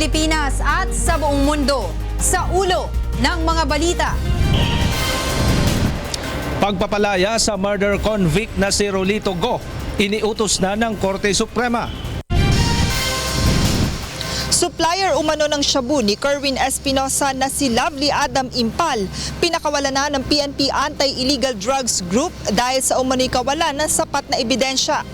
Pilipinas at sa buong mundo. Sa ulo ng mga balita. Pagpapalaya sa murder convict na si Rolito Go, iniutos na ng Korte Suprema. Supplier umano ng shabu ni Kerwin Espinosa na si Lovely Adam Impal, pinakawalan na ng PNP Anti-Illegal Drugs Group dahil sa umano'y kawalan ng sapat na ebidensya.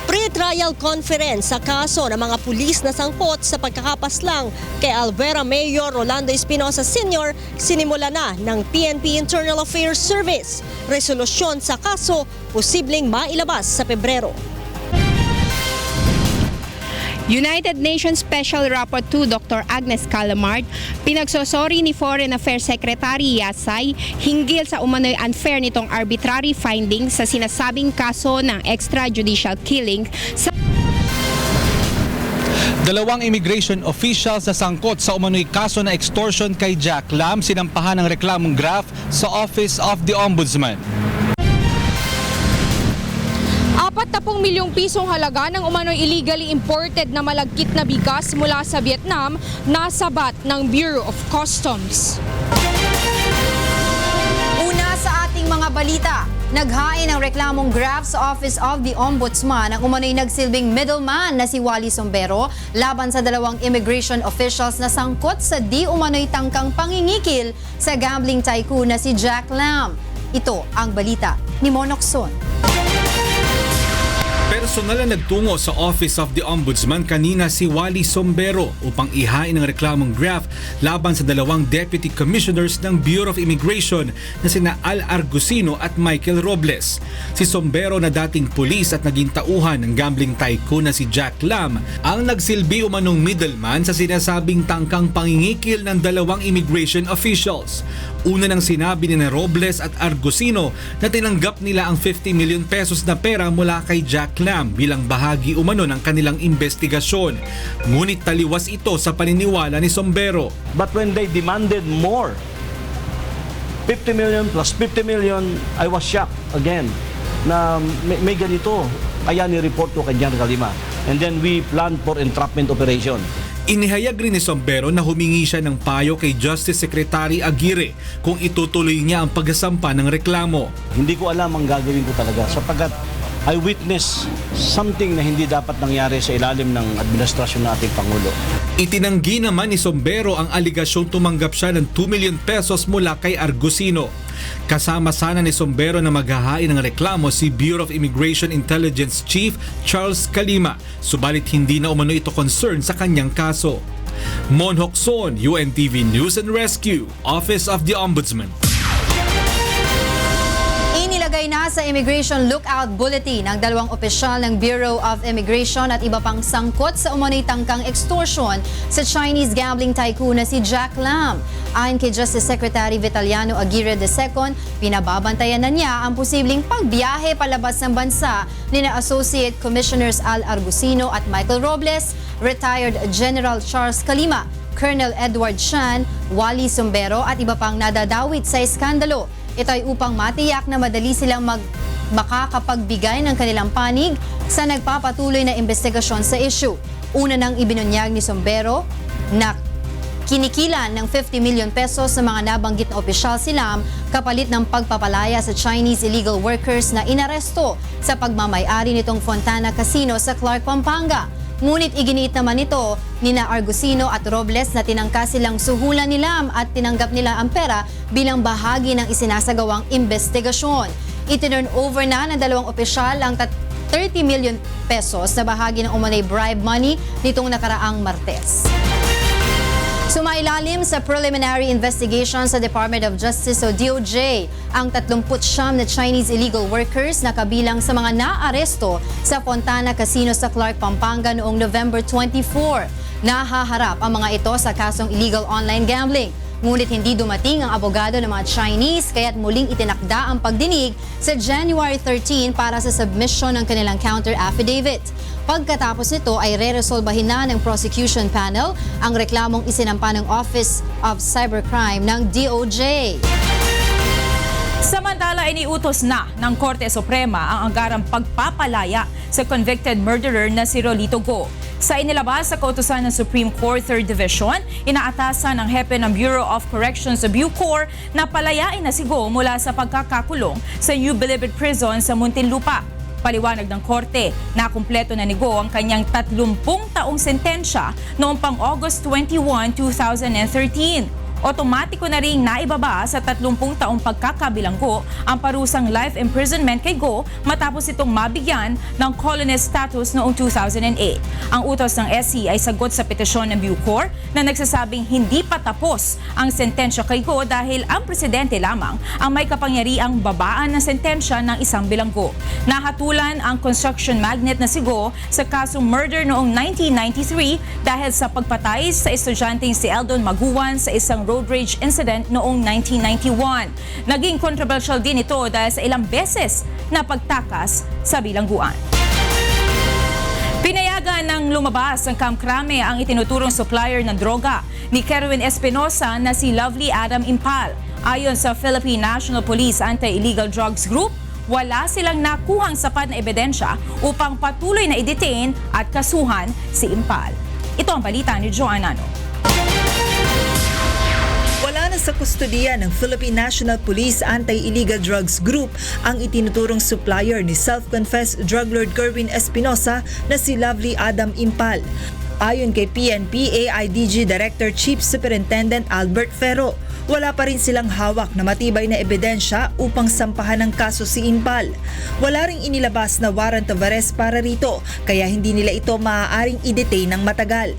Pre-trial conference sa kaso ng mga pulis na sangkot sa pagkakapaslang kay Alvera Mayor Rolando Espinosa Sr. sinimula na ng PNP Internal Affairs Service. Resolusyon sa kaso posibleng mailabas sa Pebrero. United Nations Special Rapporteur Dr. Agnes Callamard, pinagsosori ni Foreign Affairs Secretary Yasay hinggil sa umano'y unfair nitong arbitrary findings sa sinasabing kaso ng extrajudicial killing sa Dalawang immigration officials na sangkot sa umano'y kaso na extortion kay Jack Lam sinampahan ng reklamong graft sa Office of the Ombudsman. 40 milyong pisong halaga ng umano'y illegally imported na malagkit na bigas mula sa Vietnam nasabat ng Bureau of Customs. Una sa ating mga balita, naghain ng reklamong graft sa Office of the Ombudsman ang umano'y nagsilbing middleman na si Wally Sombero laban sa dalawang immigration officials na sangkot sa di umano'y tangkang pangingikil sa gambling tycoon na si Jack Lam. Ito ang balita ni Monokson. Personal na nagtungo sa Office of the Ombudsman kanina si Wally Sombero upang ihain ang reklamong graft laban sa dalawang Deputy Commissioners ng Bureau of Immigration na sina Al Argusino at Michael Robles. Si Sombero na dating pulis at naging tauhan ng gambling tycoon na si Jack Lam ang nagsilbi umanong middleman sa sinasabing tangkang pangingikil ng dalawang immigration officials. Una nang sinabi ni Robles at Argusino na tinanggap nila ang 50 million pesos na pera mula kay Jack Lam bilang bahagi umano ng kanilang investigasyon. Ngunit taliwas ito sa paniniwala ni Sombero. But when they demanded more, 50 million plus 50 million, I was shocked again na may ganito. Kaya ni-report ko kay General Lima. And then we planned for entrapment operation. Inihayag rin ni Sombero na humingi siya ng payo kay Justice Secretary Aguirre kung itutuloy niya ang pagsasampa ng reklamo. Hindi ko alam ang gagawin ko talaga sapagkat I witness something na hindi dapat nangyari sa ilalim ng administrasyon ng ating Pangulo. Itinanggi naman ni Sombero ang aligasyong tumanggap siya ng 2 million pesos mula kay Argusino. Kasama sana ni Sombero na maghahain ng reklamo si Bureau of Immigration Intelligence Chief Charles Calima, subalit hindi na umano ito concern sa kanyang kaso. Mon Hokson, UNTV News and Rescue, Office of the Ombudsman. Inilagay na sa Immigration Lookout Bulletin ang dalawang opisyal ng Bureau of Immigration at iba pang sangkot sa umano'y tangkang extortion sa Chinese gambling tycoon na si Jack Lam. Ayon kay Justice Secretary Vitaliano Aguirre II, pinababantayan na niya ang posibleng pagbiyahe palabas ng bansa ni Associate Commissioners Al Argusino at Michael Robles, Retired General Charles Calima, Colonel Edward Chan, Wally Sombero at iba pang nadadawit sa iskandalo. Ito ay upang matiyak na madali silang makakapagbigay ng kanilang panig sa nagpapatuloy na investigasyon sa issue. Una nang ibinunyag ni Sombero na kinikilan ng 50 million pesos sa mga nabanggit na opisyal si Lam kapalit ng pagpapalaya sa Chinese illegal workers na inaresto sa pagmamay-ari nitong Fontana Casino sa Clark, Pampanga. Ngunit iginiit naman ito nina Argusino at Robles na tinangka silang suhulan ni Lam at tinanggap nila ang pera bilang bahagi ng isinasagawang investigasyon. Itinurn over na ng dalawang opisyal ang 30 million pesos na bahagi ng umunay bribe money nitong nakaraang Martes. Sumailalim sa preliminary investigation sa Department of Justice o DOJ ang 39 na Chinese illegal workers na kabilang sa mga naaresto sa Fontana Casino sa Clark, Pampanga noong November 24. Nahaharap ang mga ito sa kasong illegal online gambling. Ngunit hindi dumating ang abogado ng mga Chinese kaya't muling itinakda ang pagdinig sa January 13 para sa submission ng kanilang counter affidavit. Pagkatapos nito ay re-resolbahin na ng prosecution panel ang reklamong isinampa ng Office of Cybercrime ng DOJ. Samantala, iniutos na ng Korte Suprema ang anggarang pagpapalaya sa convicted murderer na si Rolito Go. Sa inilabas sa kautusan ng Supreme Court 3rd Division, inaatasan ng hepe ng Bureau of Corrections sa Bucor na palayain na si Go mula sa pagkakakulong sa New Bilibid Prison sa Muntinlupa. Paliwanag ng korte na kumpleto na ni Go ang kanyang 30 taong sentensya noong pang August 21, 2013. Otomatiko na ring naibaba sa 30 taong pagkakabilanggo ang parusang life imprisonment kay Go matapos itong mabigyan ng colonist status noong 2008. Ang utos ng SC ay sagot sa petisyon ng Bucor na nagsasabing hindi pa tapos ang sentensya kay Go dahil ang presidente lamang ang may kapangyariang babaan ng sentensya ng isang bilanggo. Nahatulan ang construction magnate na si Go sa kasong murder noong 1993 dahil sa pagpatay sa estudyanteng si Eldon Maguan sa isang road rage incident noong 1991. Naging controversial din ito dahil sa ilang beses na pagtakas sa bilangguan. Pinayagan ng lumabas ng Camp Crame ang itinuturong supplier ng droga ni Kerwin Espinosa na si Lovely Adam Impal. Ayon sa Philippine National Police Anti-Illegal Drugs Group, wala silang nakuhang sapat na ebidensya upang patuloy na i-detain at kasuhan si Impal. Ito ang balita ni Joanna Nano. Wala na sa kustudiya ng Philippine National Police Anti-Illegal Drugs Group ang itinuturong supplier ni self-confessed drug lord Kerwin Espinosa na si Lovely Adam Impal. Ayon kay PNP AIDG Director Chief Superintendent Albert Ferro, wala pa rin silang hawak na matibay na ebidensya upang sampahan ng kaso si Impal. Wala ring inilabas na warrant of arrest para rito, kaya hindi nila ito maaaring i-detain ng matagal.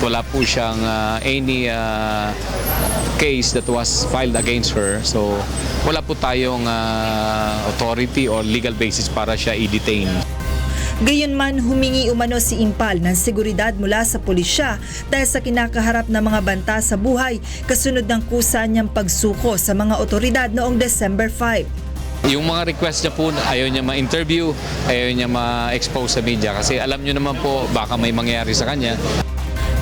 Wala po siyang any case that was filed against her. So wala po tayong authority or legal basis para siya i-detain. Gayunman, humingi umano si Impal ng seguridad mula sa pulisya dahil sa kinakaharap na mga banta sa buhay kasunod ng kusa niyang pagsuko sa mga otoridad noong December 5. Yung mga request niya po, ayaw niya ma-interview, ayaw niya ma-expose sa media kasi alam niyo naman po baka may mangyari sa kanya.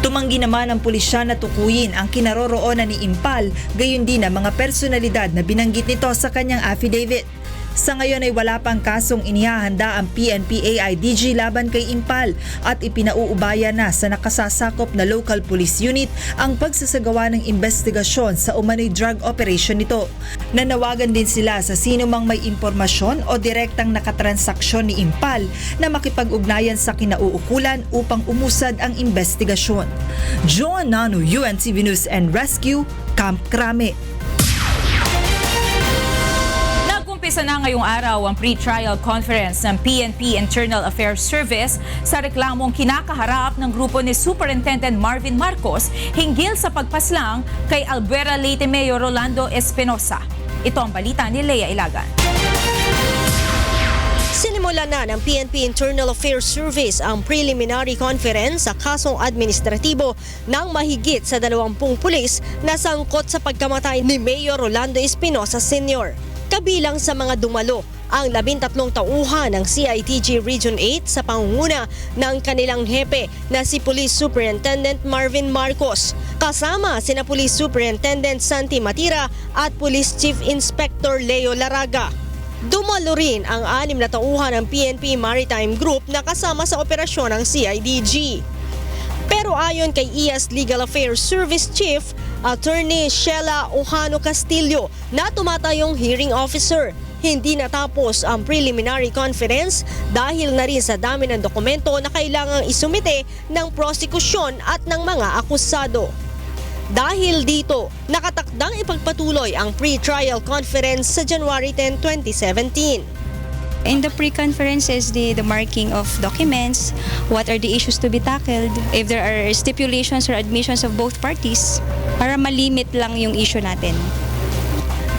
Tumanggi naman ang pulisya na tukuyin ang kinaroroonan ni Impal, gayon din ang mga personalidad na binanggit nito sa kanyang affidavit. Sa ngayon ay wala pang kasong inihahanda ang PNP AIDG laban kay Impal at ipinauubaya na sa nakasasakop na local police unit ang pagsasagawa ng investigasyon sa umano'y drug operation nito. Nanawagan din sila sa sino mang may impormasyon o direktang nakatransaksyon ni Impal na makipag-ugnayan sa kinauukulan upang umusad ang investigasyon. Joan Nano, UNTV News and Rescue, Camp Crame. Umpisa na ngayong araw ang pre-trial conference ng PNP Internal Affairs Service sa reklamong kinakaharap ng grupo ni Superintendent Marvin Marcos hinggil sa pagpaslang kay Albuera Leyte Mayor Rolando Espinosa. Ito ang balita ni Lea Ilagan. Sinimula na ng PNP Internal Affairs Service ang preliminary conference sa kasong administratibo ng mahigit sa 20 pulis na sangkot sa pagkamatay ni Mayor Rolando Espinosa Sr. Kabilang sa mga dumalo ang 13 tauhan ng CITG Region 8 sa pangunguna ng kanilang hepe na si Police Superintendent Marvin Marcos. Kasama sina Police Superintendent Santi Matira at Police Chief Inspector Leo Laraga. Dumalo rin ang 6 na tauhan ng PNP Maritime Group na kasama sa operasyon ng CIDG. Pero ayon kay IAS Legal Affairs Service Chief, Attorney Sheila Ojano Castillo na tumatayong hearing officer, hindi natapos ang preliminary conference dahil na rin sa dami ng dokumento na kailangang isumite ng prosekusyon at ng mga akusado. Dahil dito, nakatakdang ipagpatuloy ang pre-trial conference sa January 10, 2017. In the pre-conference is the marking of documents, what are the issues to be tackled, if there are stipulations or admissions of both parties, para malimit lang yung issue natin.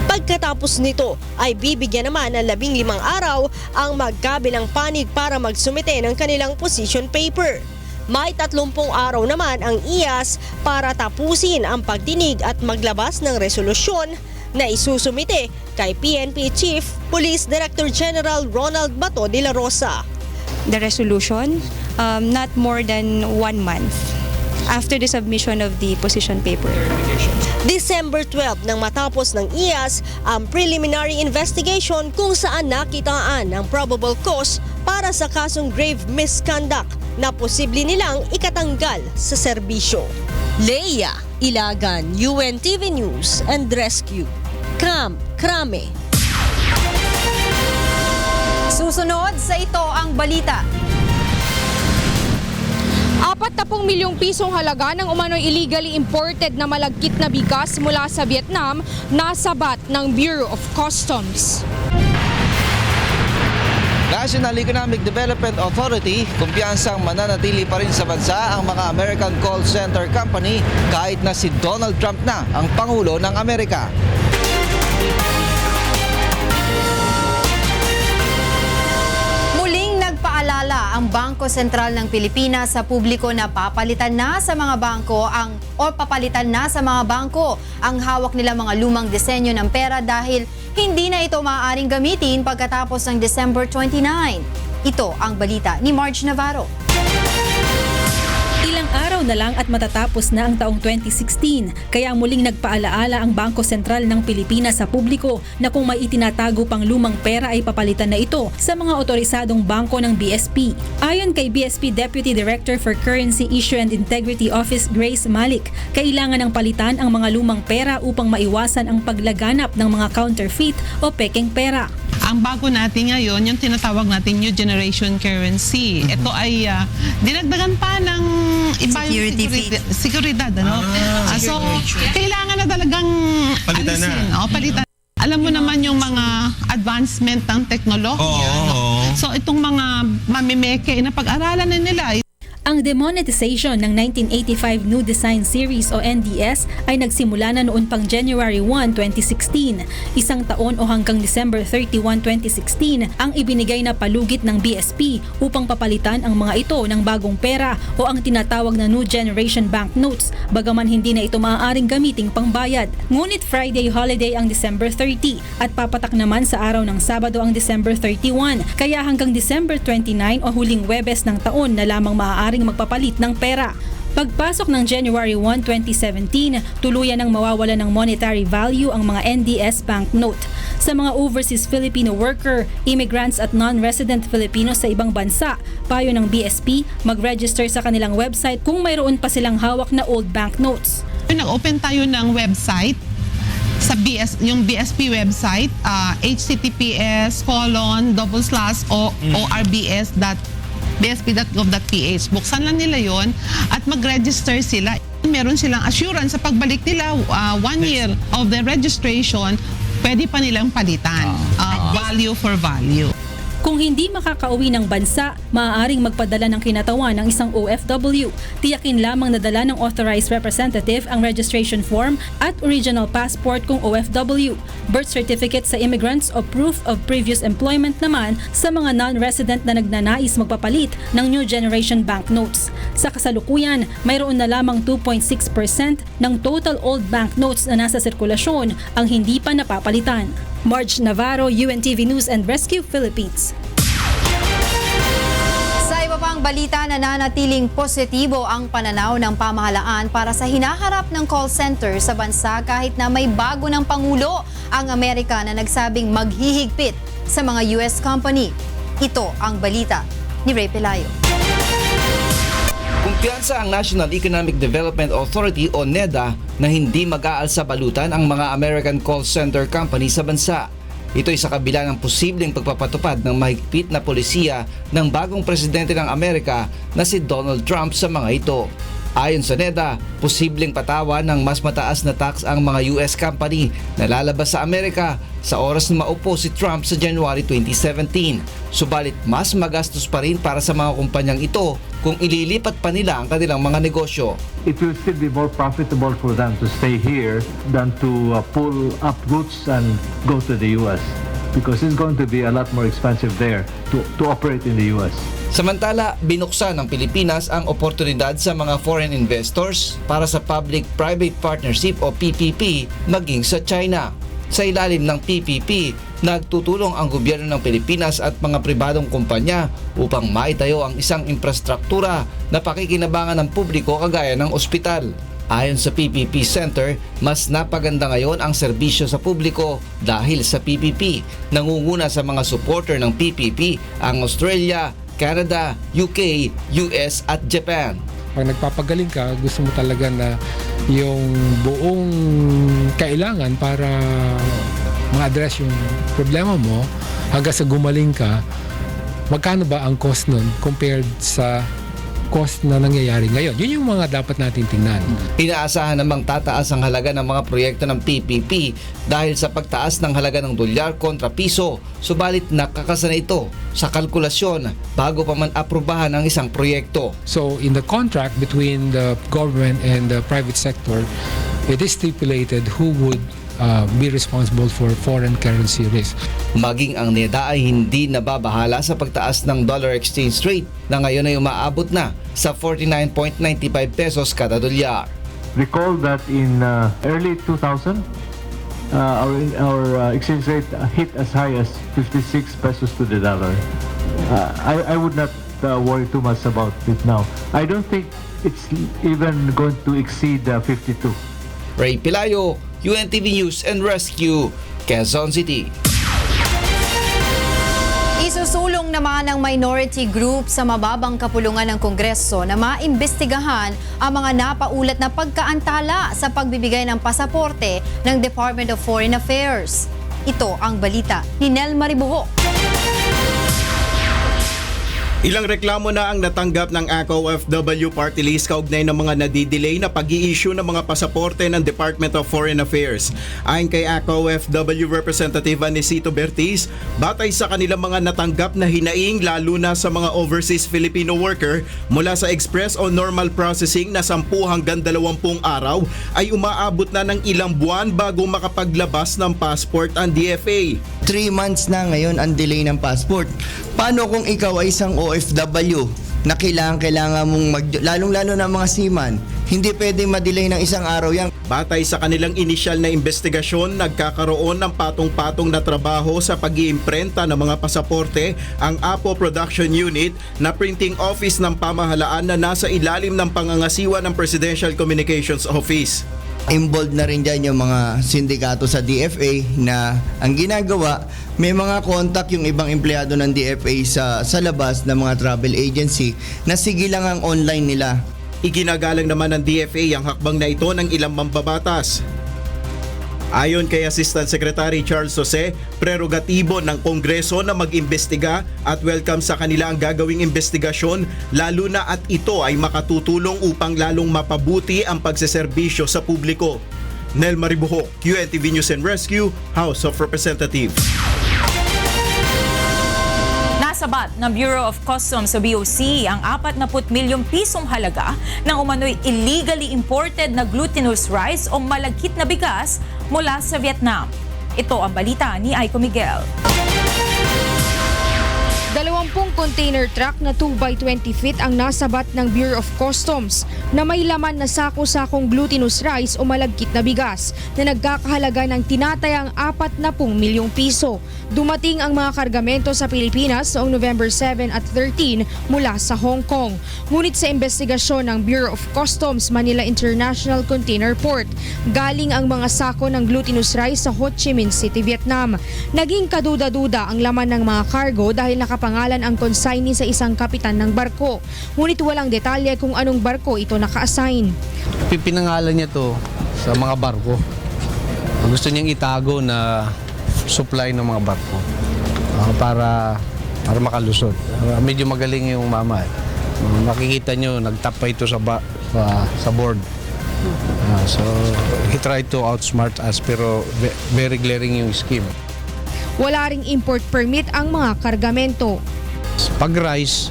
Pagkatapos nito ay bibigyan naman ng 15 araw ang magkabilang panig para magsumite ng kanilang position paper. May 30 araw naman ang IAS para tapusin ang pagdinig at maglabas ng resolusyon na isusumite kay PNP Chief Police Director General Ronald Bato de la Rosa. The resolution, not more than 1 month. after the submission of the position paper. December 12 nang matapos ng IAS ang preliminary investigation kung saan nakitaan ang probable cause para sa kasong grave misconduct na posible nilang ikatanggal sa serbisyo. Leia Ilagan, UNTV News and Rescue. Camp Crame. Susunod sa ito ang balita. 40 milyong pisong halaga ng umano'y illegally imported na malagkit na bigas mula sa Vietnam nasabat ng Bureau of Customs. National Economic Development Authority, kumpiyansang mananatili pa rin sa bansa ang mga American call center company kahit na si Donald Trump na ang Pangulo ng Amerika. Nagpaalala ang Bangko Sentral ng Pilipinas sa publiko na papalitan na sa mga bangko ang hawak nila mga lumang disenyo ng pera dahil hindi na ito maaaring gamitin pagkatapos ng December 29. Ito ang balita ni Marge Navarro. Ilang araw na lang at matatapos na ang taong 2016, kaya muling nagpaalaala ang Bangko Sentral ng Pilipinas sa publiko na kung may itinatago pang lumang pera ay papalitan na ito sa mga otorisadong bangko ng BSP. Ayon kay BSP Deputy Director for Currency Issue and Integrity Office Grace Malik, kailangan ng palitan ang mga lumang pera upang maiwasan ang paglaganap ng mga counterfeit o pekeng pera. Ang bago natin ngayon, yung tinatawag natin New Generation Currency. Ito ay dinagdagan pa ng iba yung seguridad. Ano? So, kailangan na talagang palitan alisin. Palitan. Alam mo naman yung mga advancement ng teknolohiya. So, itong mga mamimeke, na pag-aralan na nila. Ang demonetization ng 1985 New Design Series o NDS ay nagsimula na noon pang January 1, 2016. Isang taon o hanggang December 31, 2016 ang ibinigay na palugit ng BSP upang papalitan ang mga ito ng bagong pera o ang tinatawag na New Generation Banknotes, bagaman hindi na ito maaaring gamiting pangbayad. Ngunit Friday holiday ang December 30 at papatak naman sa araw ng Sabado ang December 31, kaya hanggang December 29 o huling Webes ng taon na lamang maaaring magpapalit ng pera. Pagpasok ng January 1, 2017, tuluyan ang mawawala ng monetary value ang mga NDS banknote. Sa mga overseas Filipino worker, immigrants at non-resident Filipinos sa ibang bansa, payo ng BSP, mag-register sa kanilang website kung mayroon pa silang hawak na old banknotes. Nag-open tayo ng website sa yung BSP website, https://orbs.bsp.gov.ph. Buksan lang nila yon at mag-register sila. Meron silang assurance sa pagbalik nila 1 year of the registration, pwede pa nilang palitan. Value for value. Kung hindi makakauwi ng bansa, maaaring magpadala ng kinatawan ng isang OFW. Tiyakin lamang na dala ng authorized representative ang registration form at original passport kung OFW. Birth certificate sa immigrants o proof of previous employment naman sa mga non-resident na nagnanais magpapalit ng New Generation Banknotes. Sa kasalukuyan, mayroon na lamang 2.6% ng total old banknotes na nasa sirkulasyon ang hindi pa napapalitan. Marge Navarro, UNTV News and Rescue, Philippines. Sa iba pang balita, nananatiling positibo ang pananaw ng pamahalaan para sa hinaharap ng call center sa bansa kahit na may bago ng Pangulo ang Amerika na nagsabing maghihigpit sa mga US company. Ito ang balita ni Ray Pelayo. Kumpiyansa ang National Economic Development Authority o NEDA na hindi mag-aalsa balutan ang mga American call center company sa bansa. Ito ay sa kabila ng posibleng pagpapatupad ng mahigpit na polisiya ng bagong presidente ng Amerika na si Donald Trump sa mga ito. Ayon sa NEDA, posibleng patawan ng mas mataas na tax ang mga US company na lalabas sa Amerika sa oras na maupo si Trump sa January 2017. Subalit mas magastos pa rin para sa mga kumpanyang ito kung ililipat pa nila ang kanilang mga negosyo. It will still be more profitable for them to stay here than to pull up roots and go to the US because it's going to be a lot more expensive there to operate in the US. Samantala, binuksan ng Pilipinas ang oportunidad sa mga foreign investors para sa Public-Private Partnership o PPP maging sa China. Sa ilalim ng PPP, nagtutulong ang gobyerno ng Pilipinas at mga pribadong kumpanya upang maitayo ang isang infrastruktura na pakikinabangan ng publiko kagaya ng ospital. Ayon sa PPP Center, mas napaganda ngayon ang serbisyo sa publiko dahil sa PPP. Nangunguna sa mga supporter ng PPP ang Australia, Canada, UK, US at Japan. Pag nagpapagaling ka, gusto mo talaga na yung buong kailangan para ma-address yung problema mo hanggang sa gumaling ka, magkano ba ang cost nun compared sa cost na nangyayari ngayon? Yun yung mga dapat natin tingnan. Inaasahan namang tataas ang halaga ng mga proyekto ng PPP dahil sa pagtaas ng halaga ng dolyar kontra piso. Subalit nakakasana ito sa kalkulasyon bago pa man aprubahan ang isang proyekto. So in the contract between the government and the private sector, it is stipulated who would be responsible for foreign currency risk. Maging ang NEDA ay hindi nababahala sa pagtaas ng dollar exchange rate na ngayon ay umaabot na sa 49.95 pesos kada dolyar. Recall that in early 2000, our exchange rate hit as high as 56 pesos to the dollar. I would not worry too much about it now. I don't think it's even going to exceed 52. Ray Pilayo, UNTV News and Rescue, Quezon City. Isusulong naman ng minority group sa mababang kapulungan ng Kongreso na maimbestigahan ang mga napaulat na pagkaantala sa pagbibigay ng pasaporte ng Department of Foreign Affairs. Ito ang balita ni Nel Maribuho. Ilang reklamo na ang natanggap ng ACO-FW Party List kaugnay ng mga nadidelay na pag-i-issue ng mga pasaporte ng Department of Foreign Affairs. Ayon kay ACO-FW Representative Anisito Bertiz, batay sa kanilang mga natanggap na hinaing lalo na sa mga overseas Filipino worker mula sa express o normal processing na 10 hanggang 20 araw ay umaabot na ng ilang buwan bago makapaglabas ng passport ang DFA. 3 months na ngayon ang delay ng passport. Paano kung ikaw ay isang OFW na kailangan mong lalong-lalo na mga seaman, hindi pwedeng madelay ng isang araw yan. Batay sa kanilang inisyal na investigasyon, nagkakaroon ng patong-patong na trabaho sa pag-iimprenta ng mga pasaporte ang APO Production Unit na printing office ng pamahalaan na nasa ilalim ng pangangasiwa ng Presidential Communications Office. Involved na rin dyan yung mga sindikato sa DFA na ang ginagawa, may mga contact yung ibang empleyado ng DFA sa labas ng mga travel agency na sige lang ang online nila. Iginagalang naman ng DFA ang hakbang na ito ng ilang mambabatas. Ayon kay Assistant Secretary Charles Jose, prerogatibo ng Kongreso na mag-imbestiga at welcome sa kanila ang gagawing investigasyon lalo na at ito ay makatutulong upang lalong mapabuti ang pagseserbisyo sa publiko. Nel Maribuho, UNTV News and Rescue, House of Representatives. Nasabat ng Bureau of Customs sa BOC ang 40 milyong pisong halaga ng umano'y illegally imported na glutinous rice o malagkit na bigas mula sa Vietnam. Ito ang balita ni Aiko Miguel. 20 container truck na 2x20 feet ang nasabat ng Bureau of Customs na may laman na sako-sakong glutinous rice o malagkit na bigas na nagkakahalaga ng tinatayang 40 milyong piso. Dumating ang mga kargamento sa Pilipinas noong November 7 at 13 mula sa Hong Kong. Ngunit sa investigasyon ng Bureau of Customs Manila International Container Port, galing ang mga sako ng glutinous rice sa Ho Chi Minh City, Vietnam. Naging kaduda-duda ang laman ng mga cargo dahil nakapangalan ang consignee sa isang kapitan ng barko. Ngunit walang detalye kung anong barko ito naka-assign. Pinangalan niya to sa mga barko. Gusto niyang itago na supply ng mga barko para makalusot. Medyo magaling yung mama. Makikita niyo nagtap pa ito sa board. So he tried to outsmart us pero very glaring yung scheme. Wala ring import permit ang mga kargamento. Pag rice,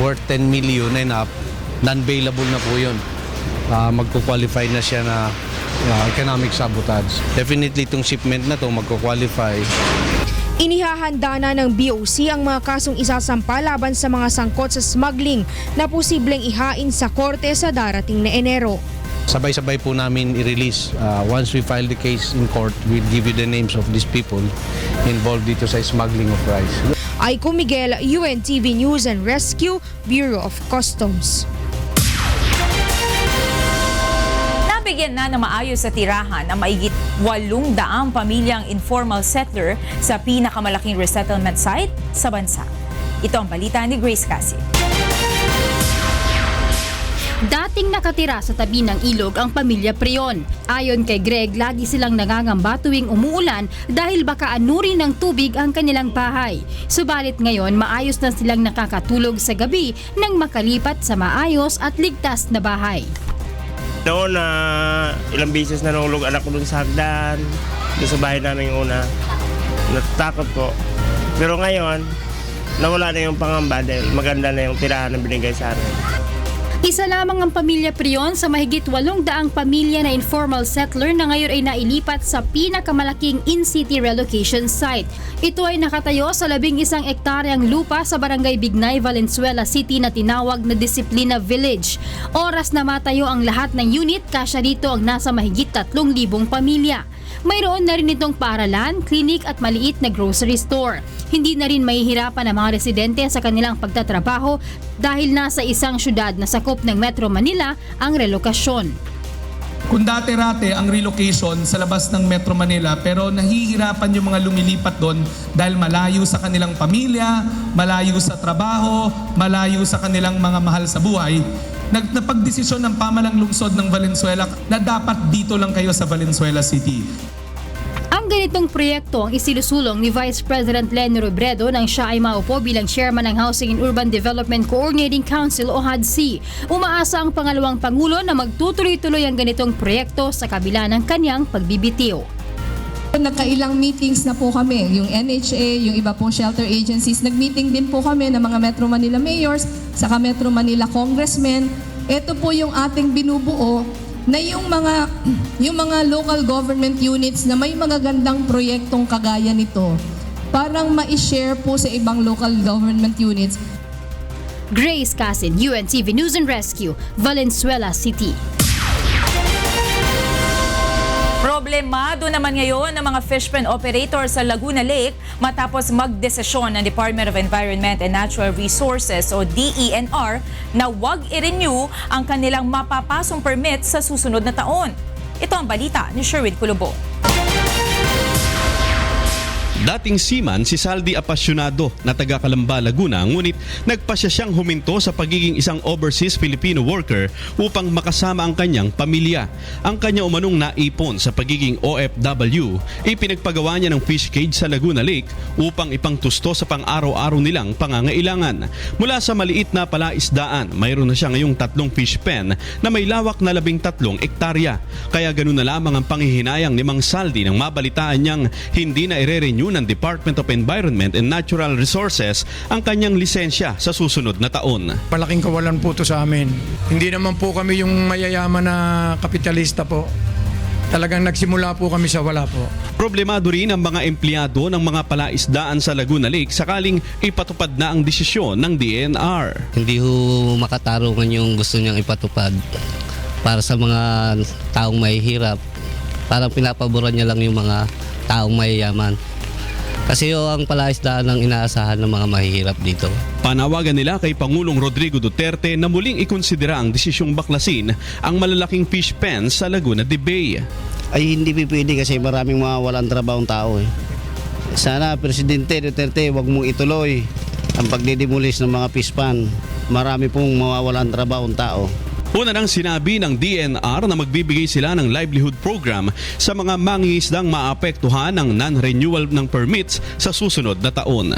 worth 10 million and up, non-bailable na po yun. Magko-qualify na siya na economic sabotage. Definitely itong shipment na to magko-qualify. Inihahanda na ng BOC ang mga kasong isasampa laban sa mga sangkot sa smuggling na posibleng ihain sa korte sa darating na Enero. Sabay-sabay po namin i-release. Once we file the case in court, we'll give you the names of these people involved dito sa smuggling of rice. Aiko Miguel, UNTV News and Rescue, Bureau of Customs. Nabigyan na ng maayos sa tirahan ang maigit 800 pamilyang informal settler sa pinakamalaking resettlement site sa bansa. Ito ang balita ni Grace Cassie. Dating nakatira sa tabi ng ilog ang pamilya Prion. Ayon kay Greg, lagi silang nangangamba tuwing umuulan dahil baka anurin ng tubig ang kanilang bahay. Subalit ngayon, maayos na silang nakakatulog sa gabi nang makalipat sa maayos at ligtas na bahay. Noon na ilang beses na nahulog anak ko dun sa hagdan, dun sa bahay namin yung una. Natatakot ko. Pero ngayon, nawala na yung pangamba dahil maganda na yung tirahan na binigay sa akin. Isa lamang ang pamilya Prion sa mahigit 800 pamilya na informal settler na ngayon ay nailipat sa pinakamalaking in-city relocation site. Ito ay nakatayo sa 11 ektaryang lupa sa Barangay Bignay, Valenzuela City na tinawag na Disiplina Village. Oras na matayo ang lahat ng unit, kasya dito ang nasa mahigit 3,000 pamilya. Mayroon na rin itong paaralan, klinik at maliit na grocery store. Hindi na rin mahihirapan ang mga residente sa kanilang pagtatrabaho dahil nasa isang syudad na sakop ng Metro Manila ang relokasyon. Kung dati-rate ang relocation sa labas ng Metro Manila pero nahihirapan yung mga lumilipat doon dahil malayo sa kanilang pamilya, malayo sa trabaho, malayo sa kanilang mga mahal sa buhay, napagdesisyon ng pamalang lungsod ng Valenzuela na dapat dito lang kayo sa Valenzuela City. Ang ganitong proyekto ang isinusulong ni Vice President Leni Robredo nang siya ay maupo bilang chairman ng Housing and Urban Development Coordinating Council o HUDC. Umaasa ang pangalawang Pangulo na magtutuloy-tuloy ang ganitong proyekto sa kabila ng kanyang pagbibitiw. Nagkailang meetings na po kami, yung NHA, yung iba pong shelter agencies. Nag-meeting din po kami ng mga Metro Manila mayors, saka Metro Manila congressmen. Ito po yung ating binubuo na yung mga local government units na may magagandang proyektong kagaya nito, parang ma-share po sa ibang local government units. Grace Casin, UNTV News and Rescue, Valenzuela City. Problemado naman ngayon ng mga fish pen operator sa Laguna Lake matapos magdesisyon ng Department of Environment and Natural Resources o DENR na huwag i-renew ang kanilang mapapasong permit sa susunod na taon. Ito ang balita ni Sherwin Kulubong. Dating seaman si Saldi Apasionado na taga Calamba, Laguna, ngunit nagpasya siyang huminto sa pagiging isang overseas Filipino worker upang makasama ang kanyang pamilya. Ang kanya umanong naipon sa pagiging OFW, ipinagpagawa niya ng fish cage sa Laguna Lake upang ipangtusto sa pang-araw-araw nilang pangangailangan. Mula sa maliit na palaisdaan, mayroon na siya ngayong 3 fish pen na may lawak na 13 ektarya. Kaya ganun na lamang ang panghihinayang ni Mang Saldi nang mabalitaan niyang hindi na ire-renew ng Department of Environment and Natural Resources ang kanyang lisensya sa susunod na taon. Malaking kawalan po ito sa amin. Hindi naman po kami yung mayayaman na kapitalista po. Talagang nagsimula po kami sa wala po. Problemado rin ang mga empleyado ng mga palaisdaan sa Laguna Lake sakaling ipatupad na ang desisyon ng DENR. Hindi ho makatarungan yung gusto niyang ipatupad para sa mga taong mahihirap. Parang pinapaboran niya lang yung mga taong mayayaman. Kasi ang palaisdaan ang inaasahan ng mga mahihirap dito. Panawagan nila kay Pangulong Rodrigo Duterte na muling ikonsidera ang desisyong baklasin ang malalaking fish pens sa Laguna de Bay. Ay hindi pwede kasi maraming mga walang trabaho ng tao. Sana Presidente Duterte wag mong ituloy ang pagdidemolis ng mga fish pan. Marami pong mawawalan trabaho ng tao. Una nang sinabi ng DENR na magbibigay sila ng livelihood program sa mga mangingisdang maapektuhan ng non-renewal ng permits sa susunod na taon.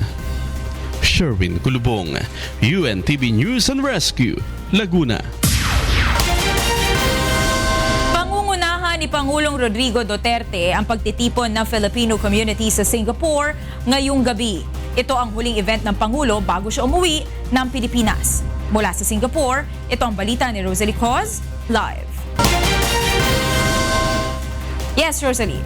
Sherwin Kulubong, UNTV News and Rescue, Laguna. Pangungunahan ni Pangulong Rodrigo Duterte ang pagtitipon ng Filipino community sa Singapore ngayong gabi. Ito ang huling event ng Pangulo bago siya umuwi ng Pilipinas. Mula sa Singapore, ito ang balita ni Rosalie Coz, live. Yes, Rosalie.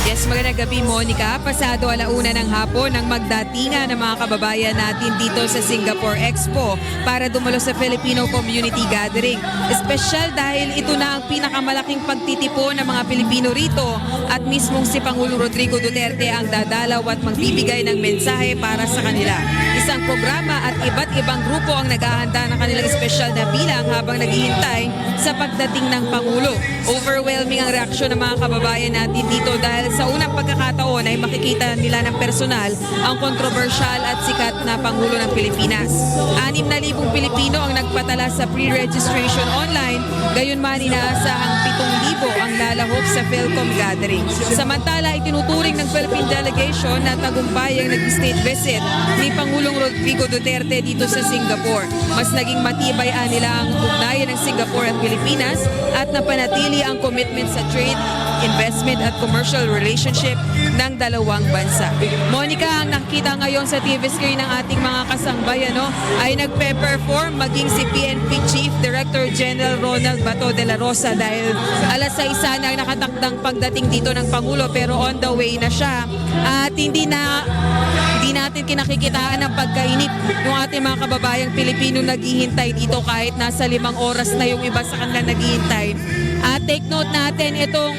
Yes, Magandang gabi, Monica. Pasado 1:00 ng hapon nang magdatingan ng mga kababayan natin dito sa Singapore Expo para dumalo sa Filipino Community Gathering. Espesyal dahil ito na ang pinakamalaking pagtitipon ng mga Pilipino rito at mismong si Pangulong Rodrigo Duterte ang dadalaw at magbibigay ng mensahe para sa kanila. Isang programa at iba't ibang grupo ang naghahanda ng kanilang espesyal na bilang habang naghihintay sa pagdating ng Pangulo. Overwhelming ang reaksyon ng mga kababayan natin dito dahil sa unang pagkakataon ay makikita nila ng personal ang kontrobersyal at sikat na Pangulo ng Pilipinas. 6,000 Pilipino ang nagpatala sa pre-registration online, gayon man inaasahang 7,000 ang lalahok sa Philcom Gathering. Samantala, itinuturing ng Philippine Delegation na tagumpay ang nag-state visit ni Pangulong Rodrigo Duterte dito sa Singapore. Mas naging matibay nila ang ugnayan ng Singapore at Pilipinas at napanatili ang commitment sa trade, investment at commercial relationship ng dalawang bansa. Monica, ang nakita ngayon sa TV screen ng ating mga kasangbayan ay nagpe-perform maging si PNP Chief Director General Ronald Bato de la Rosa dahil 6:00 na ang nakatakdang pagdating dito ng Pangulo pero on the way na siya at hindi natin kinakikitaan ang pagkainip ng ating mga kababayang Pilipino naghihintay dito kahit nasa 5 oras na yung iba sa kanila naghihintay. At take note natin itong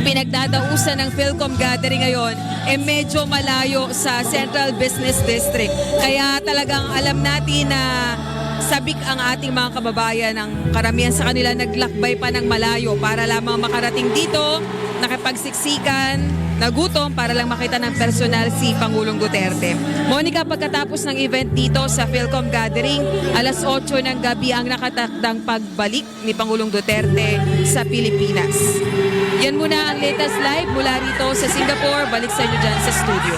pinagdadausan ng Philcom Gathering ngayon medyo malayo sa Central Business District. Kaya talagang alam natin na sabik ang ating mga kababayan. Ang karamihan sa kanila naglakbay pa ng malayo para lamang makarating dito, nakipagsiksikan, nagutom para lang makita ng personal si Pangulong Duterte. Monica, pagkatapos ng event dito sa Philcom Gathering, 8:00 ng gabi ang nakatakdang pagbalik ni Pangulong Duterte sa Pilipinas. Yan muna ang latest live mula rito sa Singapore. Balik sa inyo dyan sa studio.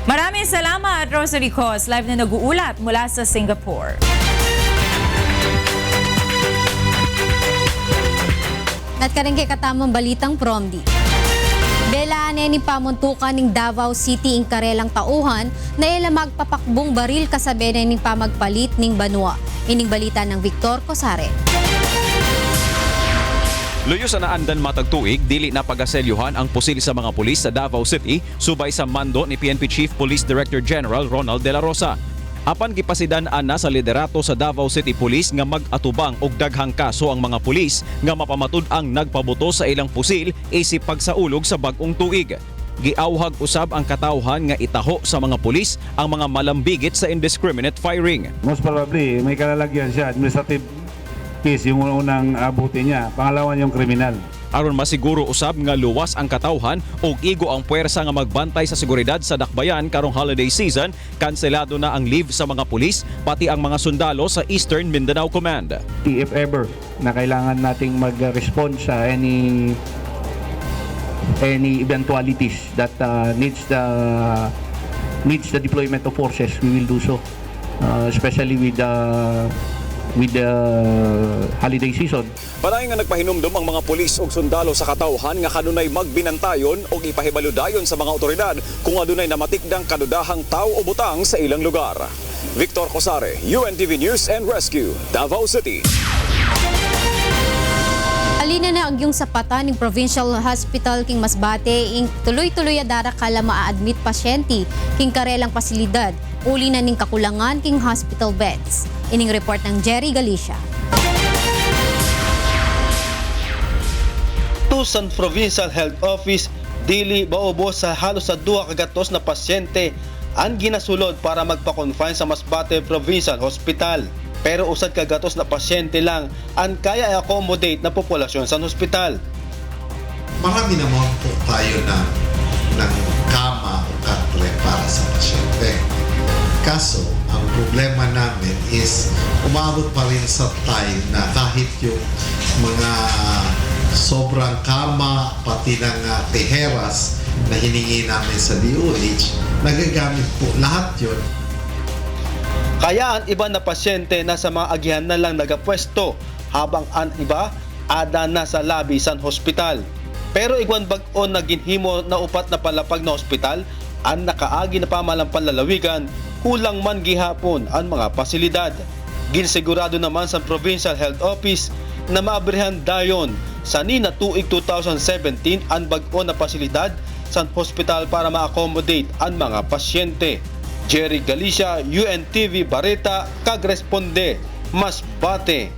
Maraming salamat, Rosalie Cos, live na nag-uulat mula sa Singapore. At karengke katamang balitang promdi. Belaan ni pamuntukan ng Davao City ing karelang tauhan na ila magpapakbong baril kasabi ning pamagpalit ning banwa. Ining balita ng Victor Cosare. Luyo sa naandan matagtuig, dili na pagaselyuhan ang pusil sa mga pulis sa Davao City subay sa mando ni PNP Chief Police Director General Ronald de la Rosa. Apan gipasidan-an na sa liderato sa Davao City Police nga mag-atubang og daghang kaso ang mga pulis nga mapamatud ang nagpabuto sa ilang pusil isip pagsaulog sa bag-ong tuig. Giawhag usab ang katawhan nga itaho sa mga pulis ang mga malambigit sa indiscriminate firing. Most probably may kalalagyan siya, administrative case yung unang abuti niya, pangalawan yung kriminal. Aron masiguro usab nga luwas ang katawhan ug igo ang puwersa nga magbantay sa seguridad sa dakbayan karong holiday season, kanselado na ang leave sa mga pulis pati ang mga sundalo sa Eastern Mindanao Command. If ever na kailangan nating mag-respond sa any eventualities that needs the deployment of forces, we will do so, especially with the holiday season. Panay nga nagpahinumdum ang mga pulis ug sundalo sa katawhan nga kanunay magbinantayon ug ipahibaludayon sa mga otoridad kung adunay namatikdang kadudahang tao o butang sa ilang lugar. Victor Cosare, UNTV News and Rescue, Davao City. Alina na ang yung sapatan ng Provincial Hospital king Masbate ing tuloy-tuloy adara kala maa-admit pasyente king karelang pasilidad. Uli na ning kakulangan king hospital beds. Ining report ng Jerry Galicia. Tusan Provincial Health Office dili maubos sa halos sa 2 kagatos na pasyente ang ginasulod para magpa-confine sa Masbate Provincial Hospital. Pero usad kagatos na pasyente lang ang kaya i-accommodate na populasyon sa hospital. Marami naman po tayo ng kama o katre para sa pasyente. Kaso, ang problema namin is umabot pa rin sa time na kahit yung mga sobrang kama pati ng teheras na hiningi namin sa DOH, nagagamit po lahat yun. Kaya ang iba na pasyente nasa mga agihan na lang nagapwesto habang ang iba ada na sa labi sa hospital. Pero igwan bag-on na ginhimo na upat na palapag na hospital ang nakaagi na pamalampang lalawigan, kulang man gihapon ang mga pasilidad. Ginsigurado naman sa Provincial Health Office na maabrihan dayon sa nina tuig 2017 ang bag-o na pasilidad sa hospital para ma-accommodate ang mga pasyente. Jerry Galicia, UNTV Bareta, kagresponde, Masbate.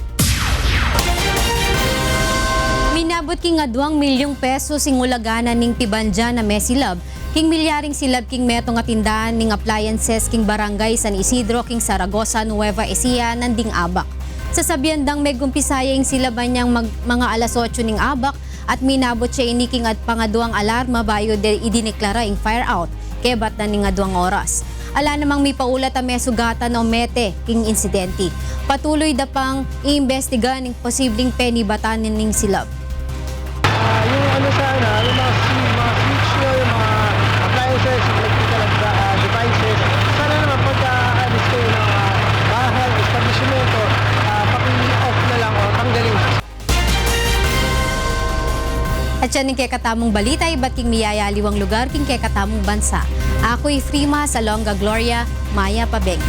Minabot king nga 2 milyong peso sing ulaganan ning pibanja na mesilab king milyaring silab king meto nga tindahan ning appliances king barangay San Isidro king Saragosa, Nueva Ecija nanding abak. Sa sabyandang may gumpisaya ing silaban niyang mga alas 8 ning abak at minabot siya ini king at pangaduang alarma bayo idineklara ing fire out kebat na ning 2 oras. Ala namang may paulat ang mesugatan o mete king insidente. Patuloy da pang iimbestiga ning posibleng penibatanin ning silab. Yung ano sana, yung mga switch nyo, yung mga appliances, electrical devices, sana naman pagka-alis kayo ng bahay, establishmento, paki-off na lang o tanggalin. At yan ning kekatamong balita, iba't king miyayaliwang lugar king kekatamong bansa. Ako'y Frima sa Longga Gloria, Maya Pabeng.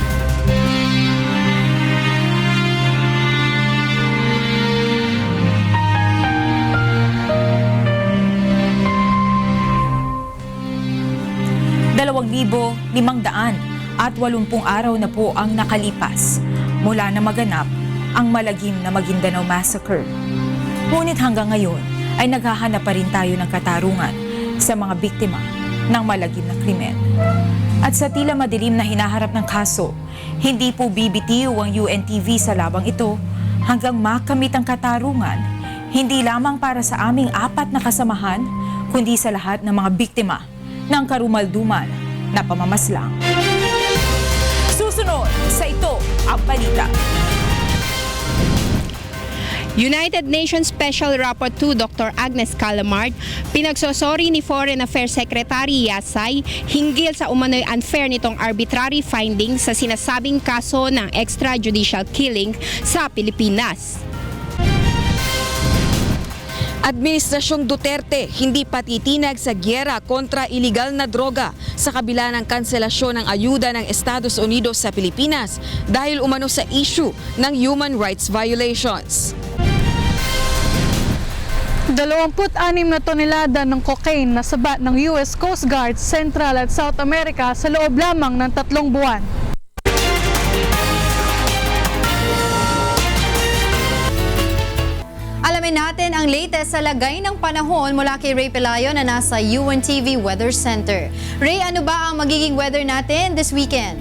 at 80 araw na po ang nakalipas mula na maganap ang malagim na Maguindanao Massacre. Ngunit hanggang ngayon ay naghahanap pa rin tayo ng katarungan sa mga biktima ng malagim na krimen. At sa tila madilim na hinaharap ng kaso, hindi po bibitiw ang UNTV sa labang ito hanggang makamit ang katarungan, hindi lamang para sa aming 4 na kasamahan, kundi sa lahat ng mga biktima ng karumalduman na pamamaslang. Susunod sa Ito ang Balita. United Nations Special Rapporteur Dr. Agnes Callamard pinagsosori ni Foreign Affairs Secretary Yasay hinggil sa umano'y unfair nitong arbitrary findings sa sinasabing kaso ng extrajudicial killing sa Pilipinas. Administrasyong Duterte hindi patitinag sa gyera kontra iligal na droga sa kabila ng kanselasyon ng ayuda ng Estados Unidos sa Pilipinas dahil umano sa issue ng human rights violations. 26 na tonelada ng cocaine na sabat ng US Coast Guard Central at South America sa loob lamang ng 3 buwan. Alamin natin ang latest sa lagay ng panahon mula kay Ray Pelayo na nasa UNTV Weather Center. Ray, ano ba ang magiging weather natin this weekend?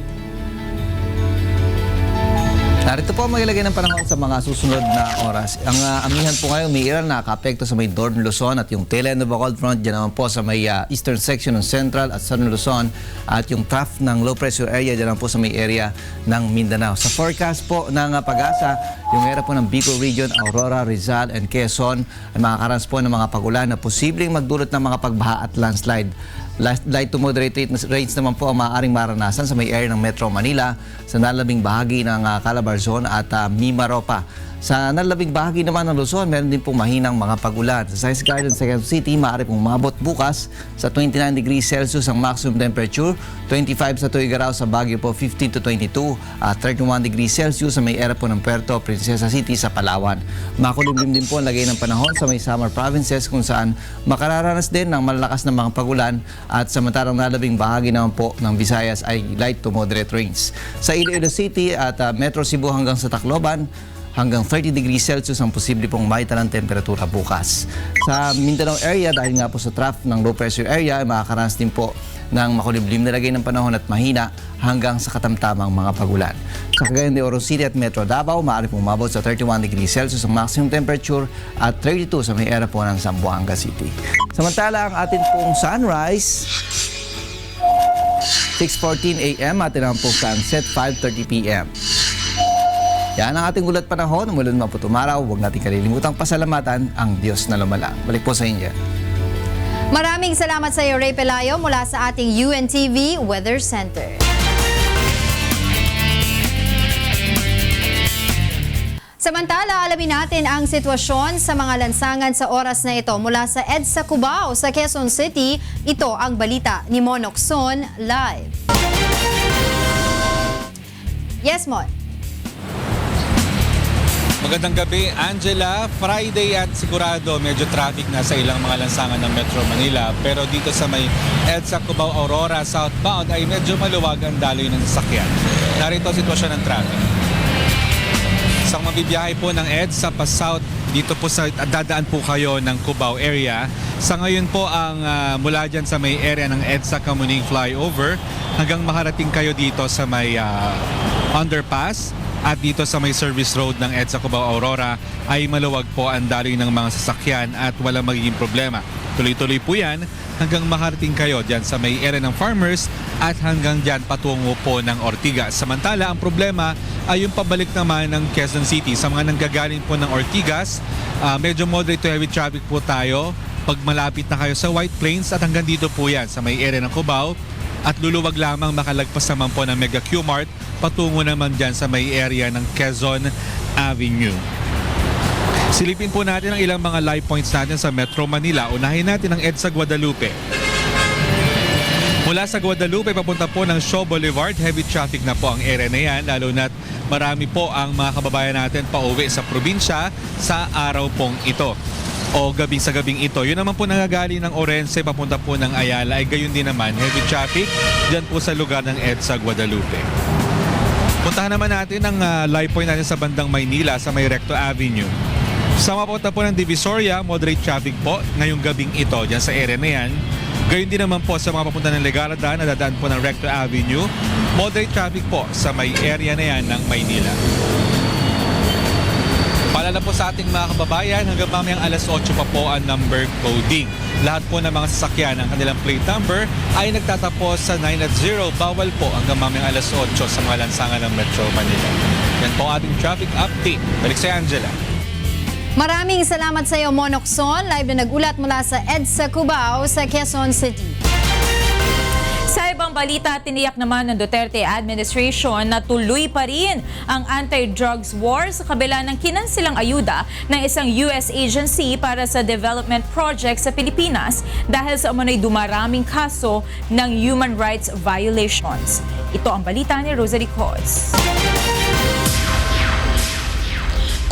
Narito po ang magilagay ng panahon sa mga susunod na oras. Ang amihan po ngayon, may iral na nakapekto sa may Northern Luzon at yung tail end of a cold front dyan naman po sa may eastern section ng Central at Southern Luzon at yung trough ng low pressure area dyan naman po sa may area ng Mindanao. Sa forecast po ng Pag-asa, yung area po ng Bicol Region, Aurora, Rizal and Quezon ay makakaranas po ng mga pag-ulan na posibleng magdulot ng mga pagbaha at landslide. Light to moderate rains naman po ang maaaring maranasan sa may area ng Metro Manila, sa nalabing bahagi ng Calabarzon at Mimaropa. Sa nalabing bahagi naman ng Luzon, meron din pong mahinang mga pag-ulan. Sa Science Garden sa Quezon City, maaari pong mabot bukas sa 29 degrees Celsius ang maximum temperature, 25 sa Tuguegarao, sa Baguio po 15 to 22, at 31 degrees Celsius sa may area po ng Puerto Princesa City sa Palawan. Makulimlim din po ang lagay ng panahon sa may summer provinces kung saan makararanas din ng malalakas na mga pag-ulan at samantalang nalabing bahagi naman po ng Visayas ay light to moderate rains. Sa Iloilo City at Metro Cebu hanggang sa Tacloban, hanggang 30 degrees Celsius ang posible pong maitalang temperatura bukas. Sa Mindanao area, dahil nga po sa trough ng low pressure area, makakaranas din po ng makulimlim na lagay ng panahon at mahina hanggang sa katamtamang mga pagulan. Sa Cagayan de Oro City at Metro Davao, maaari pong umabot sa 31 degrees Celsius ang maximum temperature at 32 sa may area po ng Zamboanga City. Samantala, ang atin pong sunrise, 6:14 a.m. at ang pong sunset, 5:30 p.m. Yan ang ating ulat panahon. Mulan man po tumaraw, huwag natin kalilimutang pasalamatan ang Diyos na lumala. Balik po sa inyo. Maraming salamat sa iyo, Ray Pelayo, mula sa ating UNTV Weather Center. Samantala, alamin natin ang sitwasyon sa mga lansangan sa oras na ito. Mula sa EDSA Cubao sa Quezon City, ito ang balita ni Monok Son live. Yes, Mon. Magandang gabi, Angela. Friday at sigurado medyo traffic na sa ilang mga lansangan ng Metro Manila. Pero dito sa may EDSA Cubao Aurora southbound ay medyo maluwag ang daloy ng sasakyan. Narito ang sitwasyon ng traffic. Sa mabibiyahe po ng EDSA pa south, dito po sa dadaan po kayo ng Cubao area. Sa ngayon po ang mula dyan sa may area ng EDSA Kamuning Flyover hanggang makarating kayo dito sa may underpass. At dito sa may service road ng EDSA Cubao Aurora ay maluwag po ang daloy ng mga sasakyan at walang magiging problema. Tuloy-tuloy po yan hanggang makarating kayo dyan sa may area ng Farmers at hanggang dyan patungo po ng Ortigas. Samantala, ang problema ay yung pabalik naman ng Quezon City. Sa mga nanggagaling po ng Ortigas, medyo moderate to heavy traffic po tayo pag malapit na kayo sa White Plains at hanggang dito po yan sa may area ng Cubao. At luluwag lamang makalagpas naman po ng Mega Q-Mart patungo naman dyan sa may area ng Quezon Avenue. Silipin po natin ang ilang mga live points natin sa Metro Manila. Unahin natin ang EDSA Guadalupe. Mula sa Guadalupe papunta po ng Shaw Boulevard, heavy traffic na po ang area na yan, lalo na't marami po ang mga kababayan natin pauwi sa probinsya sa araw pong ito o gabi sa gabing ito. Yun naman po nanggagaling ng Orense papunta po ng Ayala ay gayon din naman heavy traffic dyan po sa lugar ng EDSA Guadalupe. Puntahan naman natin ang live point natin sa bandang Maynila sa may Recto Avenue. Sa mapunta po ng Divisoria, moderate traffic po ngayong gabing ito dyan sa area na yan. Gayon din naman po sa mga papunta ng Legarda na dadaan po ng Recto Avenue. Moderate traffic po sa may area na yan ng Maynila. Paalala po sa ating mga kababayan, hanggang mamayang alas 8 pa po ang number coding. Lahat po ng mga sasakyan ng kanilang plate number ay nagtatapos sa 9 at 0. Bawal po hanggang mamayang alas 8 sa mga lansangan ng Metro Manila. Yan po ating traffic update. Balik sa Angela. Maraming salamat sa iyo, Monokson. Live na nagulat mula sa EDSA Cubao sa Quezon City. Sa ibang balita, tiniyak naman ng Duterte administration na tuloy pa rin ang anti-drugs war sa kabila ng kinansilang ayuda ng isang US agency para sa development project sa Pilipinas dahil sa umano'y dumaraming kaso ng human rights violations. Ito ang balita ni Rosalie Coz.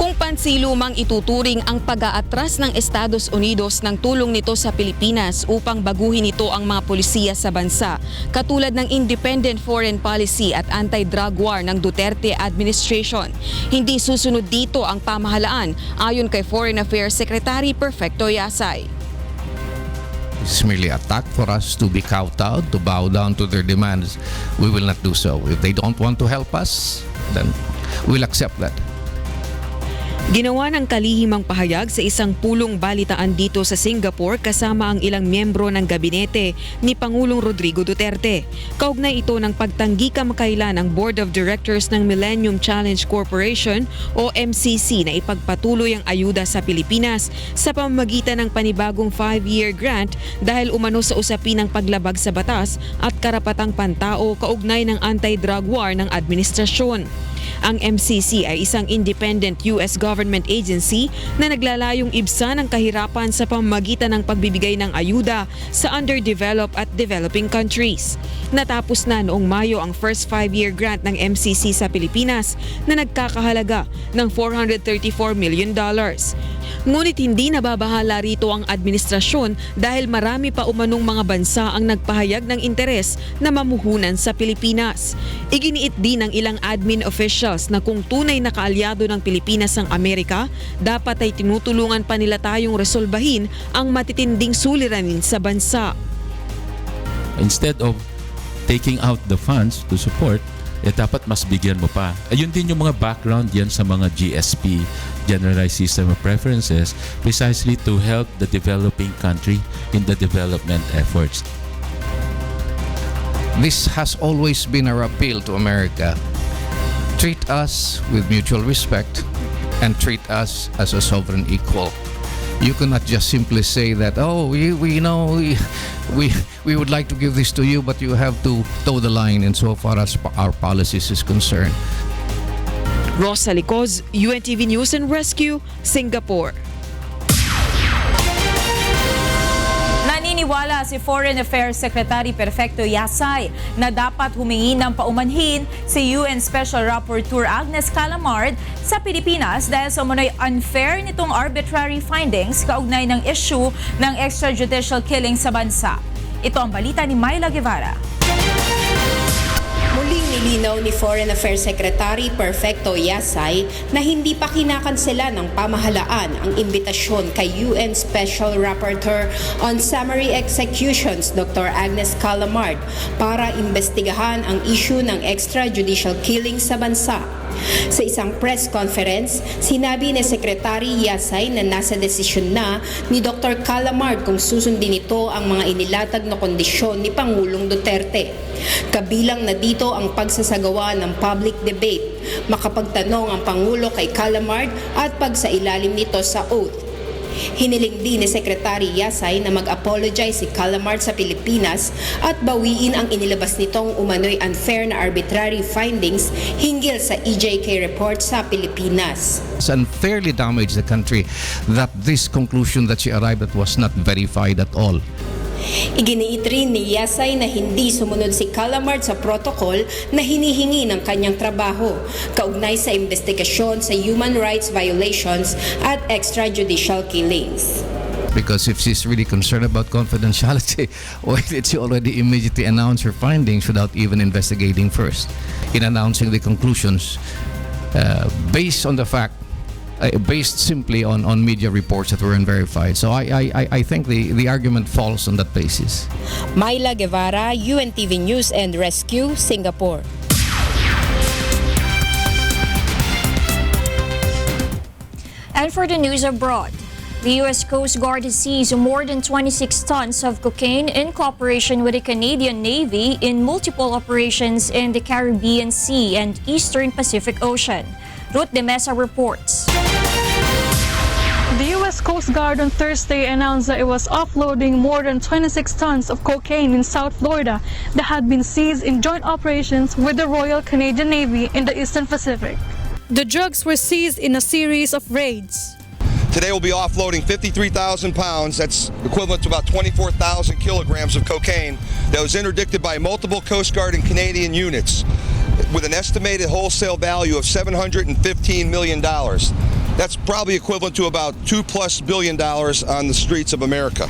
Kung pansilumang ituturing ang pag-aatras ng Estados Unidos ng tulong nito sa Pilipinas upang baguhin ito ang mga polisiya sa bansa, katulad ng independent foreign policy at anti-drug war ng Duterte administration. Hindi susunod dito ang pamahalaan ayon kay Foreign Affairs Secretary Perfecto Yasay. It's merely a attack for us to be kowtowed, to bow down to their demands. We will not do so. If they don't want to help us, then we'll accept that. Ginawa ng kalihimang pahayag sa isang pulong balitaan dito sa Singapore kasama ang ilang miyembro ng gabinete ni Pangulong Rodrigo Duterte. Kaugnay ito ng pagtanggi kamakailan ng Board of Directors ng Millennium Challenge Corporation o MCC na ipagpatuloy ang ayuda sa Pilipinas sa pamamagitan ng panibagong 5-year grant dahil umano sa usapin ng paglabag sa batas at karapatang pantao kaugnay ng anti-drug war ng administrasyon. Ang MCC ay isang independent US government agency na naglalayong ibsan ang kahirapan sa pamamagitan ng pagbibigay ng ayuda sa underdeveloped at developing countries. Natapos na noong Mayo ang first 5-year grant ng MCC sa Pilipinas na nagkakahalaga ng $434 million. Ngunit hindi nababahala rito ang administrasyon dahil marami pa umanong mga bansa ang nagpahayag ng interes na mamuhunan sa Pilipinas. Iginiit din ng ilang admin officials na kung tunay na kaalyado ng Pilipinas ang Amerika, dapat ay tinutulungan pa nila tayong resolbahin ang matitinding suliranin sa bansa. Instead of taking out the funds to support, dapat mas bigyan mo pa. Ayun din yung mga background yan sa mga GSP, Generalized System of Preferences, precisely to help the developing country in the development efforts. This has always been our appeal to America. Treat us with mutual respect and treat us as a sovereign equal. You cannot just simply say that, oh, we would like to give this to you, but you have to toe the line insofar as our policies is concerned. Rosalie Coz, UNTV News and Rescue, Singapore. Naniniwala si Foreign Affairs Secretary Perfecto Yasay na dapat humingi ng paumanhin si UN Special Rapporteur Agnes Calamard sa Pilipinas dahil sa umunoy unfair nitong arbitrary findings kaugnay ng issue ng extrajudicial killing sa bansa. Ito ang balita ni Myla Guevara. Muling nilinaw ni Foreign Affairs Secretary Perfecto Yasay na hindi pa kinakansela ng pamahalaan ang imbitasyon kay UN Special Rapporteur on Summary Executions Dr. Agnes Calamard para imbestigahan ang issue ng extrajudicial killing sa bansa. Sa isang press conference, sinabi ni Secretary Yasay na nasa desisyon na ni Dr. Calamard kung susundin ito ang mga inilatag na kondisyon ni Pangulong Duterte. Kabilang na dito ang pagsasagawa ng public debate, makapagtanong ang Pangulo kay Calamard at pagsailalim nito sa oath. Hiniling din ni Secretary Yasay na mag-apologize si Calamard sa Pilipinas at bawiin ang inilabas nitong umano'y unfair na arbitrary findings hinggil sa EJK report sa Pilipinas. It's unfairly damaged the country that this conclusion that she arrived at was not verified at all. Iginiit rin ni Yasay na hindi sumunod si Calamard sa protocol na hinihingi ng kanyang trabaho, kaugnay sa investigasyon sa human rights violations at extrajudicial killings. Because if she's really concerned about confidentiality, why did she already immediately announce her findings without even investigating first? In announcing the conclusions based on the fact based simply on media reports that were unverified. So I think the argument falls on that basis. Myla Guevara, UNTV News and Rescue, Singapore. And for the news abroad, the U.S. Coast Guard has seized more than 26 tons of cocaine in cooperation with the Canadian Navy in multiple operations in the Caribbean Sea and Eastern Pacific Ocean. Ruth De Mesa reports. The U.S. Coast Guard on Thursday announced that it was offloading more than 26 tons of cocaine in South Florida that had been seized in joint operations with the Royal Canadian Navy in the Eastern Pacific. The drugs were seized in a series of raids. Today we'll be offloading 53,000 pounds, that's equivalent to about 24,000 kilograms of cocaine that was interdicted by multiple Coast Guard and Canadian units with an estimated wholesale value of $715 million. That's probably equivalent to about $2+ billion on the streets of America.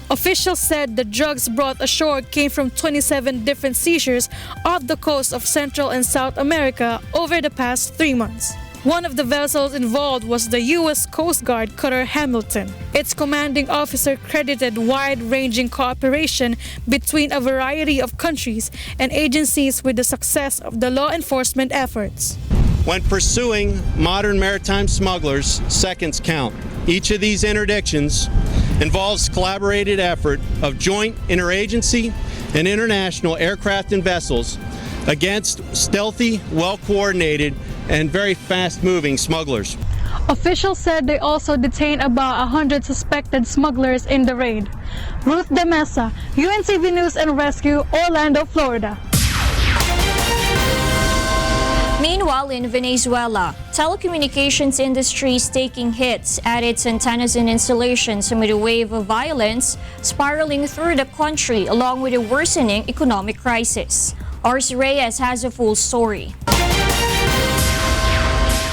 Officials said the drugs brought ashore came from 27 different seizures off the coast of Central and South America over the past 3 months. One of the vessels involved was the U.S. Coast Guard cutter Hamilton. Its commanding officer credited wide-ranging cooperation between a variety of countries and agencies with the success of the law enforcement efforts. When pursuing modern maritime smugglers, seconds count. Each of these interdictions involves collaborated effort of joint interagency and international aircraft and vessels against stealthy, well-coordinated, and very fast-moving smugglers. Officials said they also detained about 100 suspected smugglers in the raid. Ruth De Mesa, UNTV News and Rescue, Orlando, Florida. Meanwhile, in Venezuela, telecommunications industry is taking hits at its antennas and installations amid a wave of violence spiraling through the country along with a worsening economic crisis. Ars Reyes has a full story.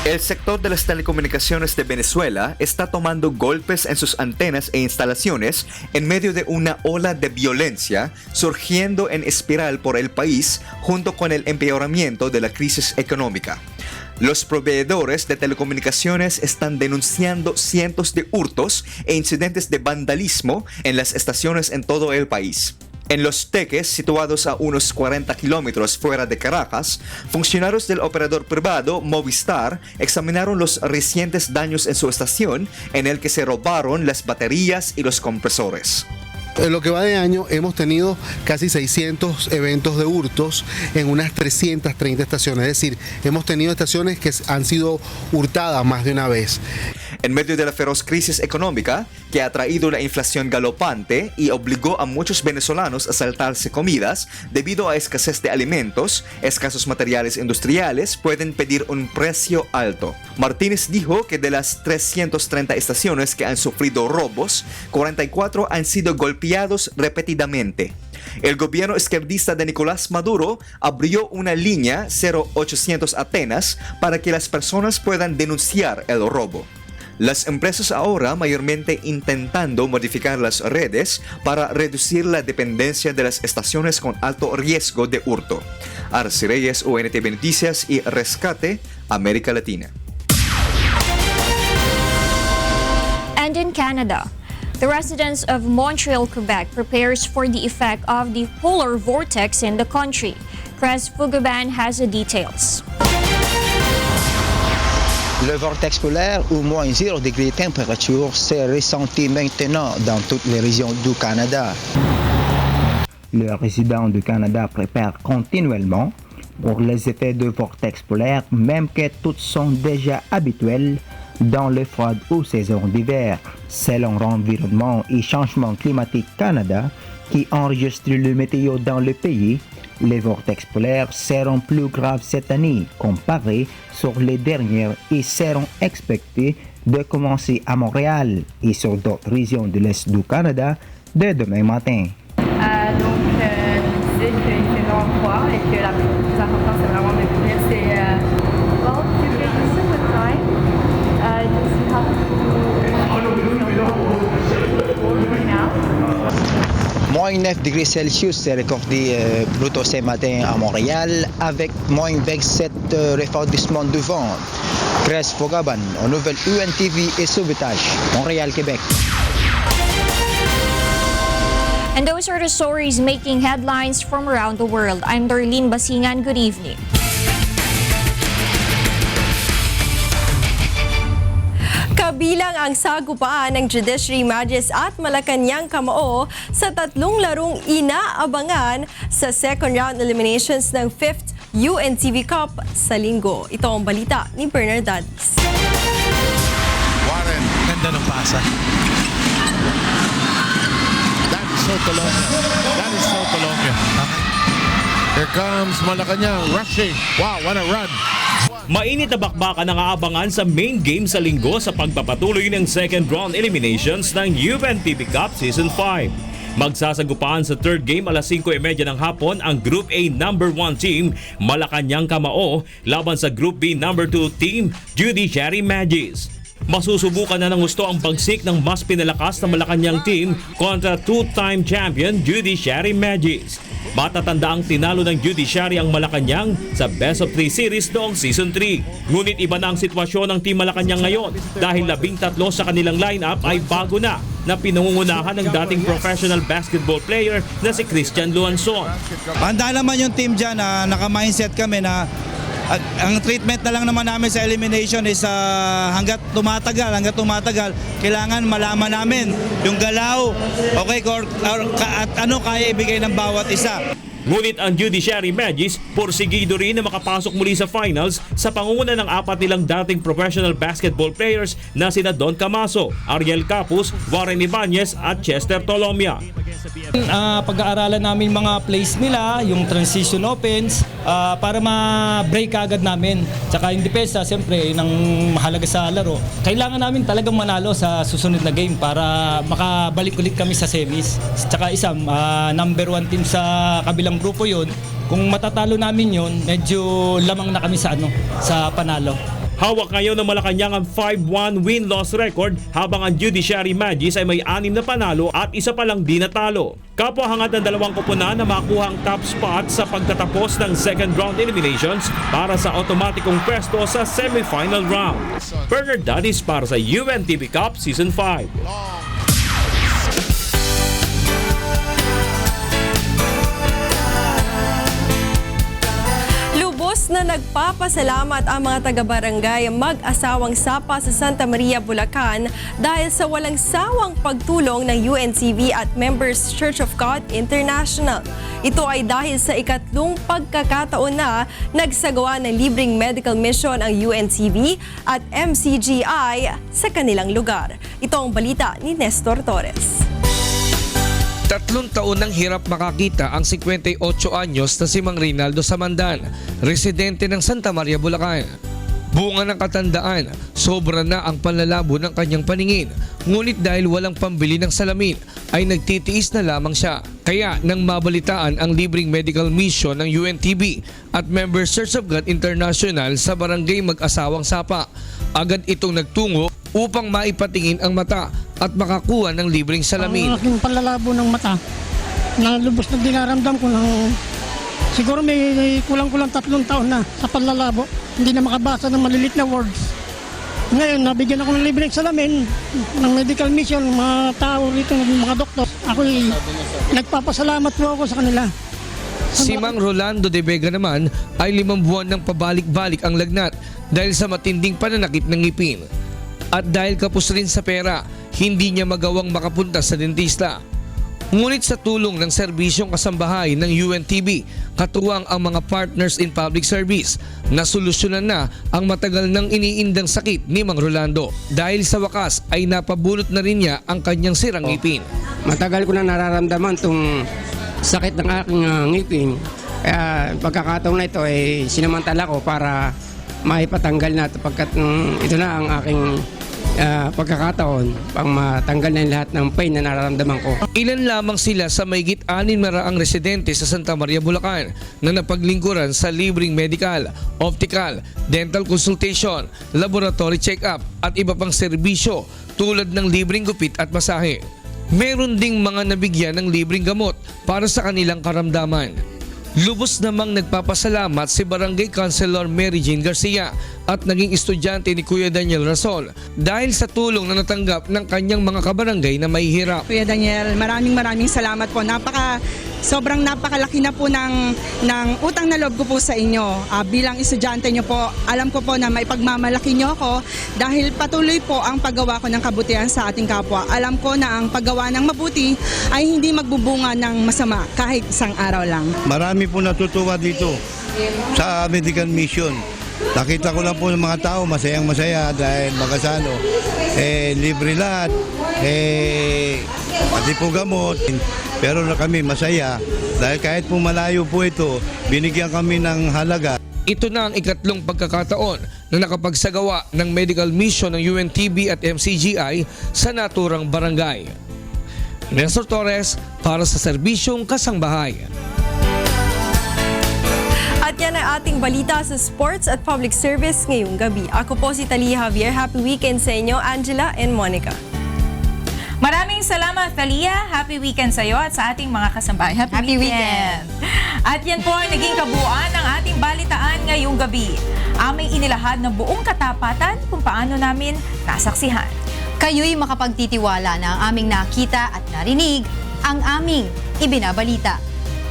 El sector de las telecomunicaciones de Venezuela está tomando golpes en sus antenas e instalaciones en medio de una ola de violencia surgiendo en espiral por el país junto con el empeoramiento de la crisis económica. Los proveedores de telecomunicaciones están denunciando cientos de hurtos e incidentes de vandalismo en las estaciones en todo el país. En Los Teques, situados a unos 40 kilómetros fuera de Caracas, funcionarios del operador privado Movistar examinaron los recientes daños en su estación, en el que se robaron las baterías y los compresores. En lo que va de año hemos tenido casi 600 eventos de hurtos en unas 330 estaciones, es decir, hemos tenido estaciones que han sido hurtadas más de una vez. En medio de la feroz crisis económica que ha traído la inflación galopante y obligó a muchos venezolanos a saltarse comidas debido a escasez de alimentos, escasos materiales industriales pueden pedir un precio alto. Martínez dijo que de las 330 estaciones que han sufrido robos, 44 han sido golpeadas golpeados repetidamente. El gobierno izquierdista de Nicolás Maduro abrió una línea 0800 Atenas para que las personas puedan denunciar el robo. Las empresas ahora mayormente intentando modificar las redes para reducir la dependencia de las estaciones con alto riesgo de hurto. Arce Reyes, UNTV Noticias y Rescate, América Latina. And in Canada, the residents of Montreal, Quebec prepares for the effect of the polar vortex in the country. Chris Fugaban has the details. Le vortex polaire ou moins 0 degré de température s'est ressenti maintenant dans toutes les régions du Canada. Les résidents du Canada préparent continuellement pour les effets de vortex polaire, même que tous sont déjà habituels dans les froides ou saisons d'hiver. Selon l'Environnement et Changement Climatique Canada, qui enregistre le météo dans le pays, les vortex polaires seront plus graves cette année comparé sur les dernières et seront expectés de commencer à Montréal et sur d'autres régions de l'Est du Canada dès demain matin. Donc, je disais qu'il fait vraiment froid et que la plus importante, c'est vraiment de couvrir ses... Well, to get used to the time, just have to right now. Moins 9 degrés Celsius s'est recordé plus tôt ce matin à Montréal avec moins 27 refroidissement du vent. Chris Fugaban, aux nouvelles UNTV et Sauvetage, Montréal, Québec. And those are the stories making headlines from around the world. I'm Darlene Basingan. Good evening. Kabilang ang sagupaan ng Judiciary Magis at Malacanang Kamao sa tatlong larong inaabangan sa second round eliminations ng 5th UNTV Cup sa linggo. Ito ang balita ni Bernard Dadis. Warren, ganda ng pasa. That is so Colombia. That is so Colombia. Here comes Malacanang rushing. Wow, what a run. Mainit na bakbakan ang aabangan sa main game sa linggo sa pagpapatuloy ng second round eliminations ng UNTV Cup Season 5. Magsasagupaan sa third game alas 5:30 ng hapon ang Group A number 1 team Malacanang Kamao laban sa Group B number 2 team Judiciary Magis. Masusubukan na ng gusto ang bagsik ng mas pinalakas na Malacanang team kontra two-time champion Judiciary Magis. Matatanda ang tinalo ng Judiciary ang Malacanang sa Best of 3 series noong Season 3. Ngunit iba na ang sitwasyon ng Team Malacanang ngayon dahil 13 sa kanilang lineup ay bago na pinangungunahan ng dating professional basketball player na si Christian Luanson. Handa naman yung team dyan na naka-mindset kami na ang treatment na lang naman namin sa elimination is hanggat tumatagal, kailangan malaman namin yung galaw, okay, at ano kaya ibigay ng bawat isa. Ngunit ang Judiciary Magis porsigido rin na makapasok muli sa finals sa pangunguna ng 4 nilang dating professional basketball players na sina Don Camaso, Ariel Capus, Warren Ibanez at Chester Tolomia. Pag-aaralan namin mga plays nila, yung transition offense, para ma-break agad namin. Tsaka yung depensa, siyempre, yun ang mahalaga sa laro. Kailangan namin talagang manalo sa susunod na game para makabalik ulit kami sa semis. Tsaka number 1 team sa kabilang grupo yun. Kung matatalo namin yun, medyo lamang na kami sa panalo. Hawak ngayon ng Malacanang ang 5-1 win-loss record habang ang Judiciary Magis ay may 6 na panalo at isa pa lang di natalo. Kapwa hangad ng dalawang koponan na makuha ang top spot sa pagtatapos ng second round eliminations para sa automatikong pwesto sa semifinal round. Bernard Dadis para sa UNTV Cup Season 5. Na nagpapasalamat ang mga taga-barangay mag-asawang Sapa sa Santa Maria, Bulacan dahil sa walang sawang pagtulong ng UNTV at Members Church of God International. Ito ay dahil sa ikatlong pagkakataon na nagsagawa ng libreng medical mission ang UNTV at MCGI sa kanilang lugar. Ito ang balita ni Nestor Torres. 3 taon nang hirap makakita ang 58 anyos na si Mang Rinaldo Samandan, residente ng Santa Maria, Bulacan. Bunga ng katandaan, sobra na ang panlalabo ng kanyang paningin. Ngunit dahil walang pambili ng salamin, ay nagtitiis na lamang siya. Kaya nang mabalitaan ang libreng medical mission ng UNTB at Members Church of God International sa barangay Mag-asawang Sapa, agad itong nagtungo upang maipatingin ang mata at makakuha ng libreng salamin. Ang aking panlalabo ng mata, na lubos na dinaramdam ko ng siguro may kulang-kulang 3 taon na sa panlalabo. Hindi na makabasa ng malilit na words. Ngayon, nabigyan ako ng libreng salamin ng medical mission, mga tao rito, mga doktor. Ako'y nagpapasalamat po ako sa kanila. Si Mang Rolando de Vega naman ay 5 buwan ng pabalik-balik ang lagnat dahil sa matinding pananakit ng ngipin. At dahil kapos rin sa pera, hindi niya magawang makapunta sa dentista. Ngunit sa tulong ng serbisyong kasambahay ng UNTB, katuwang ang mga partners in public service, nasolusyonan na ang matagal nang iniindang sakit ni Mang Rolando. Dahil sa wakas ay napabulot na rin niya ang kanyang sirang ngipin. Matagal ko na nararamdaman itong sakit ng aking ngipin. Kaya pagkakataon na ito ay sinamantala ko para maipatanggal na pagkat ito na ang aking pagkakataon pang matanggal na lahat ng pain na nararamdaman ko. Ilan lamang sila sa mahigit 600 residente sa Santa Maria, Bulacan na napaglingkuran sa libreng medical, optical, dental consultation, laboratory check-up at iba pang serbisyo tulad ng libreng gupit at masahe. Meron ding mga nabigyan ng libreng gamot para sa kanilang karamdaman. Lubos namang nagpapasalamat si Barangay Councilor Mary Jane Garcia at naging estudyante ni Kuya Daniel Rasol dahil sa tulong na natanggap ng kanyang mga kabarangay na mahihirap. Kuya Daniel, maraming salamat po. Sobrang napakalaki na po ng utang na loob ko po sa inyo. Bilang estudyante nyo po, alam ko po na maipagmamalaki nyo ako dahil patuloy po ang paggawa ko ng kabutihan sa ating kapwa. Alam ko na ang paggawa ng mabuti ay hindi magbubunga ng masama kahit isang araw lang. Marami po natutuwa dito sa medical mission. Nakita ko lang po ng mga tao masayang-masaya dahil makasano. Libre lahat. Pati po gamot. Pero na kami masaya dahil kahit po malayo po ito, binigyan kami ng halaga. Ito na ang ikatlong pagkakataon na nakapagsagawa ng medical mission ng UNTB at MCGI sa naturang barangay. Nestor Torres para sa Serbisyong Kasangbahay. At yan ang ating balita sa sports at public service ngayong gabi. Ako po si Talia Javier. Happy weekend sa inyo, Angela and Monica. Maraming salamat, Thalia. Happy weekend sa iyo at sa ating mga kasambahay. Happy weekend. At yan po ang naging kabuuan ng ating balitaan ngayong gabi. Aming inilahad ng buong katapatan kung paano namin nasaksihan. Kayo'y makapagtitiwala na ang aming nakita at narinig, ang aming ibinabalita.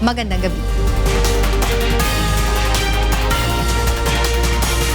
Magandang gabi.